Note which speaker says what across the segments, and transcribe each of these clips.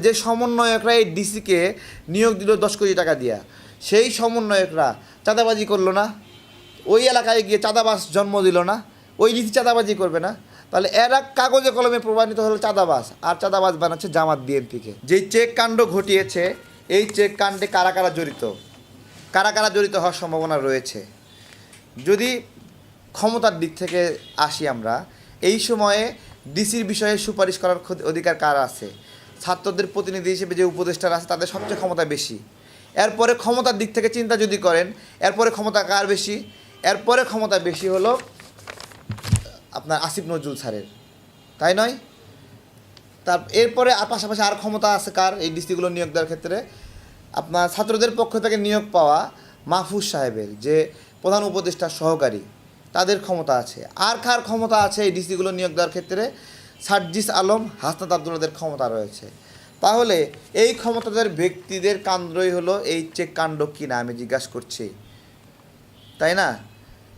Speaker 1: যে সমন্বয়করা এই ডিসিকে নিয়োগ দিল 10 কোটি টাকা দিয়া, সেই সমন্বয়করা চাঁদাবাজি করলো না? ওই এলাকায় গিয়ে চাঁদাবাজ জন্ম দিল না? ওই ডিসি চাঁদাবাজি করবে না? তাহলে এরা কাগজে কলমে প্রমাণিত হলো চাঁদাবাজ, আর চাঁদাবাজ বানাচ্ছে জামাত বিএনপিকে। যেই চেক কাণ্ড ঘটিয়েছে, এই চেক কাণ্ডে কারা কারা জড়িত, কারা কারা জড়িত হওয়ার সম্ভাবনা রয়েছে। যদি ক্ষমতার দিক থেকে আসি আমরা, এই সময়ে ডিসির বিষয়ে সুপারিশ করার অধিকার কার আছে? ছাত্রদের প্রতিনিধি হিসেবে যে উপদেষ্টারা আছে তাদের সবচেয়ে ক্ষমতা বেশি। এরপরে ক্ষমতার দিক থেকে চিন্তা যদি করেন, এরপরে ক্ষমতা কার বেশি? এরপরে ক্ষমতা বেশি হলো আপনার আসিফ নজরুল স্যারের, তাই নয়? তার এরপরে পাশাপাশি আর ক্ষমতা আছে কার এই ডিসিগুলো নিয়োগ দেওয়ার ক্ষেত্রে? আপনার ছাত্রদের পক্ষ থেকে নিয়োগ পাওয়া মাহফুজ সাহেবের, যে প্রধান উপদেষ্টার সহকারী, তাদের ক্ষমতা আছে। আর কার ক্ষমতা আছে এই ডিসিগুলো নিয়োগ দেওয়ার ক্ষেত্রে? সার্জিস আলম, হাসনাত আব্দুল্লাহদের ক্ষমতা রয়েছে। তাহলে এই ক্ষমতাদের ব্যক্তিদের কাণ্ডই হলো এই চেক কাণ্ড কিনা আমি জিজ্ঞাসা করছি, তাই না?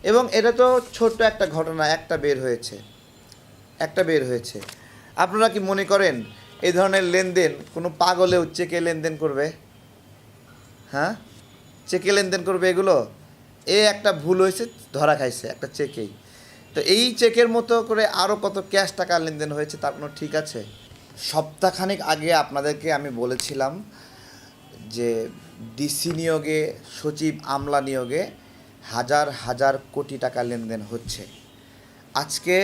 Speaker 1: এবং এটা তো ছোট্ট একটা ঘটনা, একটা বের হয়েছে। আপনারা কি মনে করেন এই ধরনের লেনদেন কোনো পাগলেও চেকে লেনদেন করবে? হ্যাঁ, চেকে লেনদেন করবে এগুলো? একটা ভুল হয়েছে, ধরা খাইছে একটা চেকেই। তো এই চেকের মতো করে আরও কত ক্যাশ টাকা লেনদেন হয়েছে তার কোনো ঠিক আছে? সপ্তাহখানেক আগে আপনাদেরকে আমি বলেছিলাম যে ডিসি নিয়োগে, সচিব আমলা নিয়োগে হাজার হাজার কোটি টাকা লেনদেন হচ্ছে। আজকে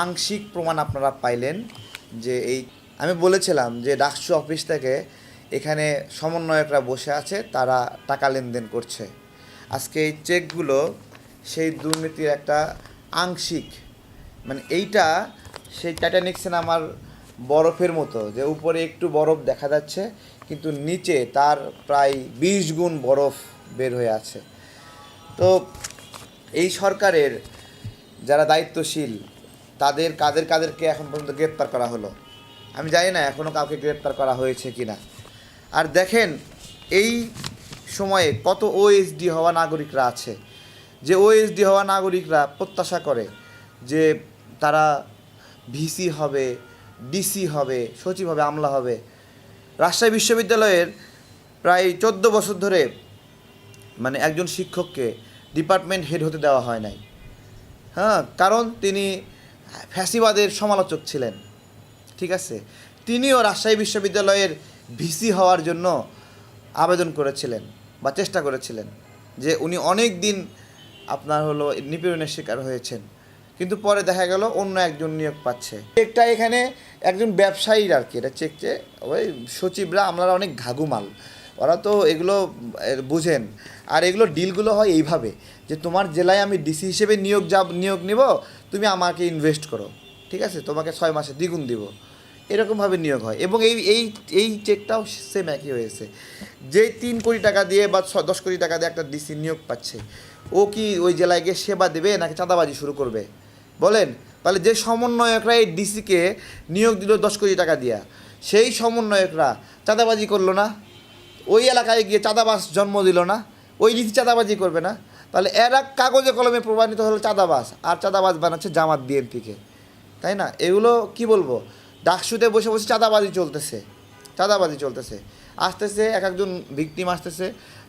Speaker 1: আংশিক প্রমাণ আপনারা পাইলেন যে আমি বলেছিলাম যে ডাকসু অফিস থেকে এখানে সমন্বয়করা বসে আছে, তারা টাকা লেনদেন করছে। আজকে এই চেকগুলো সেই দুর্নীতির একটা আংশিক, মানে এইটা সেই টাইটানিক সিনেমার বরফের মতো, যে উপরে একটু বরফ দেখা যাচ্ছে কিন্তু নিচে তার প্রায় 20 গুণ বরফ বের হয়ে আছে। তো এই সরকারের যারা দায়িত্বশীল কাদেরকে এখন পর্যন্ত গ্রেপ্তার করা হলো? আমি জানি না এখনও কাউকে গ্রেপ্তার করা হয়েছে কি না। আর দেখেন এই সময়ে কত ওএসডি হওয়া নাগরিকরা আছে, যে ওএসডি হওয়া নাগরিকরা প্রত্যাশা করে যে তারা ভিসি হবে, ডিসি হবে, সচিব হবে, আমলা হবে। রাজশাহী বিশ্ববিদ্যালয়ের প্রায় 14 বছর ধরে মানে একজন শিক্ষককে ডিপার্টমেন্ট হেড হতে দেওয়া হয় নাই। হ্যাঁ, কারণ তিনি ফ্যাসিবাদের সমালোচক ছিলেন, ঠিক আছে? তিনিও রাজশাহী বিশ্ববিদ্যালয়ের ভিসি হওয়ার জন্য আবেদন করেছিলেন বা চেষ্টা করেছিলেন, যে উনি অনেক দিন আপনার হলো নিপীড়নের শিকার হয়েছেন, কিন্তু পরে দেখা গেল অন্য একজন নিয়োগ পাচ্ছে। চেকটা এখানে একজন ব্যবসায়ীর আর কি, এটা চেকছে ওই সচিবরা আমলারা অনেক ঘাগুমাল, ওরা তো এগুলো বুঝেন। আর এগুলো ডিলগুলো হয় এইভাবে যে তোমার জেলায় আমি ডিসি হিসেবে নিয়োগ নিব, তুমি আমাকে ইনভেস্ট করো, ঠিক আছে, তোমাকে 6 মাসে দ্বিগুণ দিব, এরকমভাবে নিয়োগ হয়। এবং এই চেকটাও সেম একই হয়েছে, যে 3 কোটি টাকা দিয়ে বা 10 কোটি টাকা দিয়ে একটা ডিসি নিয়োগ পাচ্ছে, ও কি ওই জেলায় গিয়ে সেবা দেবে নাকি চাঁদাবাজি শুরু করবে বলেন? তাহলে যে সমন্বয়করা এই ডিসিকে নিয়োগ দিল 10 কোটি টাকা দিয়া, সেই সমন্বয়করা চাঁদাবাজি করলো না? ওই এলাকায় গিয়ে চাঁদাবাজ জন্ম দিল না? ওই ডিসি চাঁদাবাজি করবে না? তাহলে এরা কাগজে কলমে প্রমাণিত হলো চাঁদাবাজ, আর চাঁদাবাজ বানাচ্ছে জামাত বিএনপিকে, তাই না? এগুলো কি বলবো, ডাকসুতে বসে বসে চাঁদাবাজি চলতেছে। আসতেছে একজন ভিকটিম আসতেছে,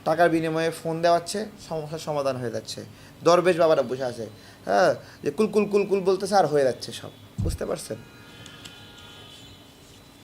Speaker 1: টাকার বিনিময়ে ফোন দেওয়াচ্ছে, সমস্যার সমাধান হয়ে যাচ্ছে। দরবেশ বাবারা বসে আছে, হ্যাঁ, যে কুলকুল বলতেছে আর হয়ে যাচ্ছে সব, বুঝতে পারছেন?